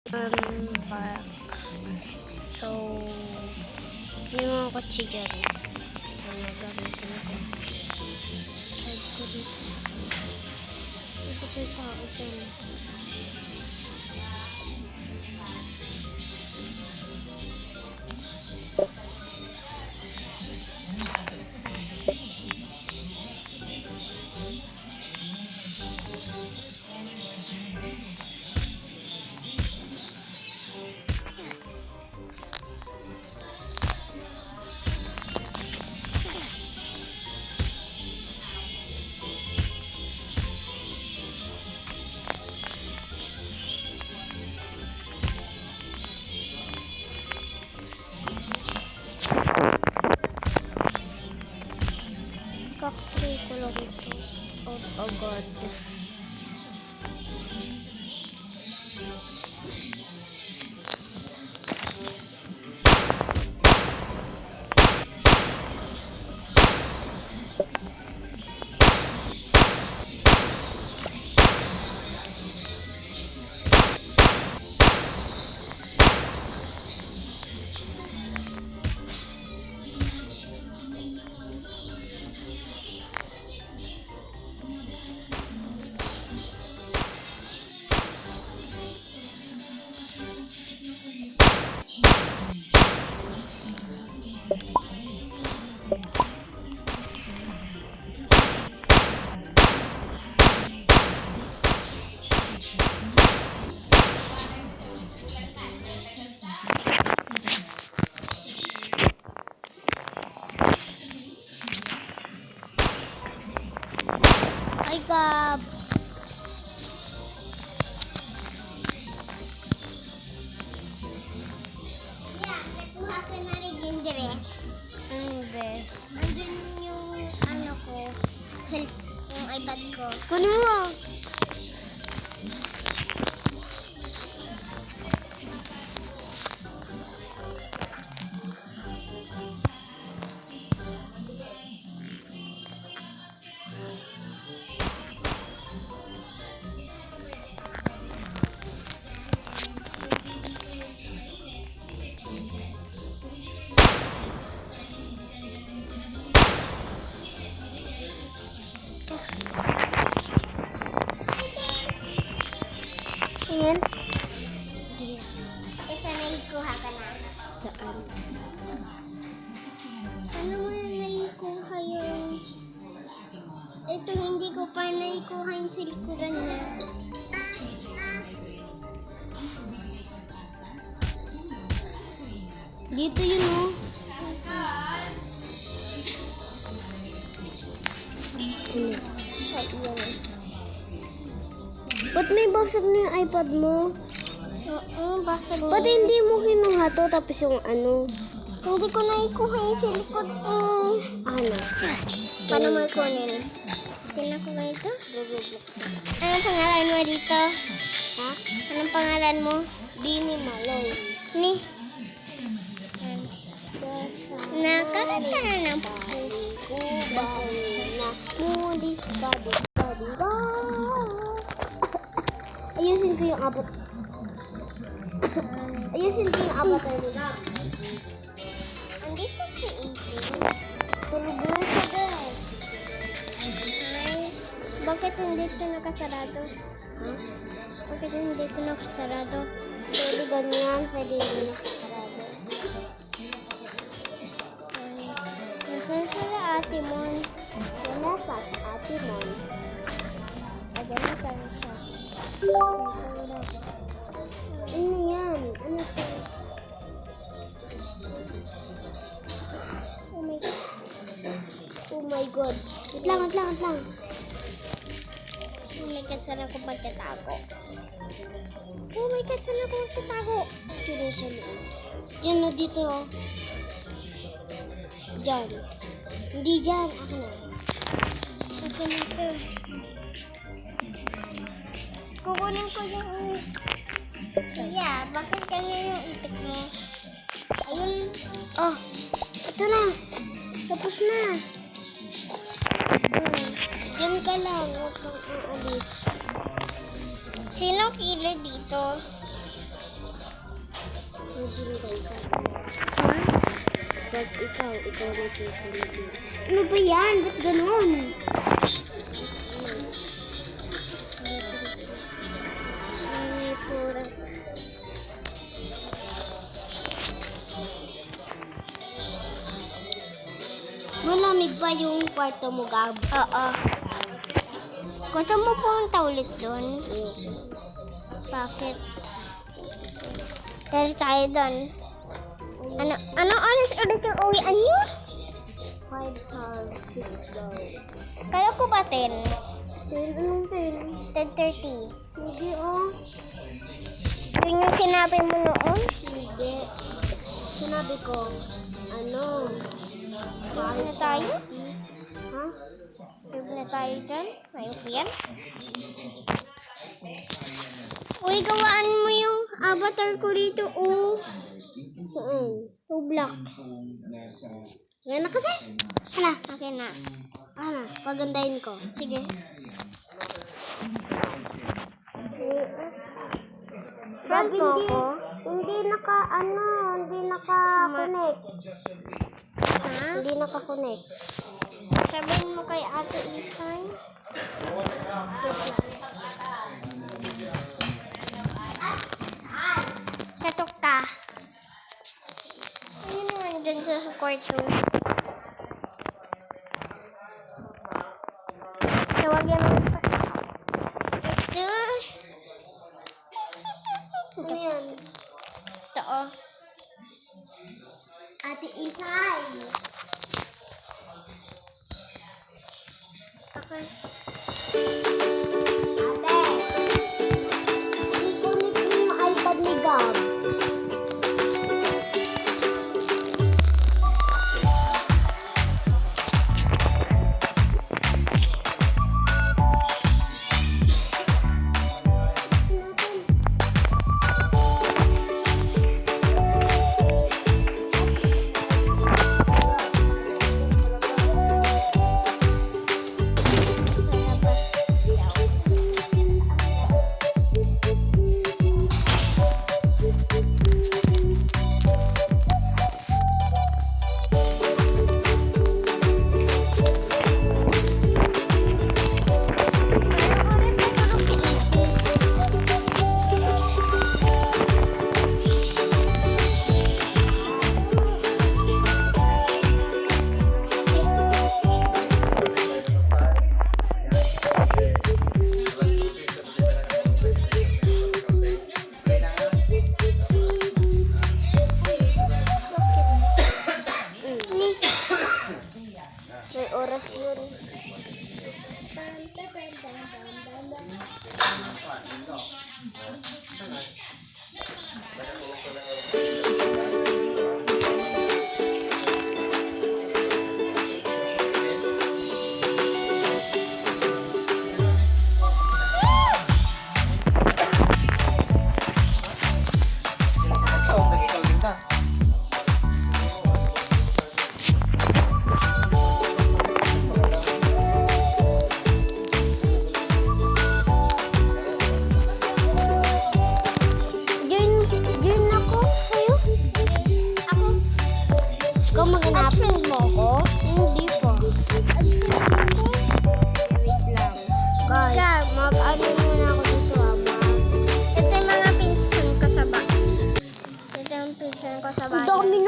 Park. So, yung mga kotse dyan. Ano gamitin ko? Try ko dito sa ito po yung tao dyan. Kakatry ko lang ito. Oh God. Ay, Gab! Nakuha ka na rin yung dress. Ang best. Andun yung ano ko, yung iPad ko. Kunin mo! Ayan. Ito na ikuha ka na. Saan? Ano mo na naikuha yung... Ito hindi ko pa naikuha yung silikuran niya. Dito yun, oh. Ay, yan. Ba't may basag na yung iPad mo? Oo, basag Ba't na. hindi mo kinuha to tapos yung ano? Hindi ko naikuha yung silikon eh. Ano? Paano mo ikunin? Tingnan ko ba ito? Anong pangalan mo dito? Ha? Anong pangalan mo? Bini Maloy. Ni? Nakakanta na ng Na muli badi badi ba. Ayusin ko yung abot. Ayusin ko yung abot nila. Andito si Easy. Tulog na siya guys. Ay, bakit hindi ito nakasarado? Ha? Bakit hindi ito nakasarado? Pwede ganyan, pwede hindi nakasarado. Nasaan sila Ate Mons? Wala pa sa Ate Mons. Agad ka na siya. Ano yan? Ano to? Oh my God. Oh my God. Wait lang, wait lang, wait lang. Oh my God, saan ako magtatago? Oh my God, saan ako magtatago? Yan na dito. Oh. Diyan. Hindi dyan. Akin na. Akin na ito. Kukunin ko yung... Kuya, bakit ganyan yung itik mo? Ayun. Oh, ito na. Tapos na. Diyan ka lang. Huwag kang aalis. Sino killer dito? Pag ikaw na susunod. Ano ba yan? Ba't ganun? Pura. Malamig ba yung kwarto mo, Gab? Oo. Gusto mo pumunta ulit dun? Bakit? Dahil tayo dun. Anong oras ulit yung uwian nyo? 5 times 6 daw. Kala ko ba 10? 10, anong 10? 10:30. Hindi oh. Yun yung sinabi mo noon? Hindi. Sinabi ko, ano? Ayok na tayo? Ha? Ayok na tayo dyan? Ayok yan? Uy, gawaan mo yung avatar ko dito, oh. Saan? Roblox. Yan na kasi. Hala, akin na. Ano, pagandahin ko. Sige. Saan mo ako? Hindi naka-connect. Ha? Hindi naka-connect. Sabihin mo kay Ate Isay. Katok ka. Ayun naman dyan sa kwarto. Tawagyan mo. Ito. Ano yan? Ito, oh. Ate Isay. Okay. Ate. I-connect mo yung iPad ni Gab. May oras yun. Join ako sa'yo. Ako. Ikaw maghanap. Friend mo ako? Hindi po. Wait lang. Guys. Gab, mag-ano muna ako dito Ito yung mga pinsan ko sa bahay. Ito yung pinsan ko sa Ang dami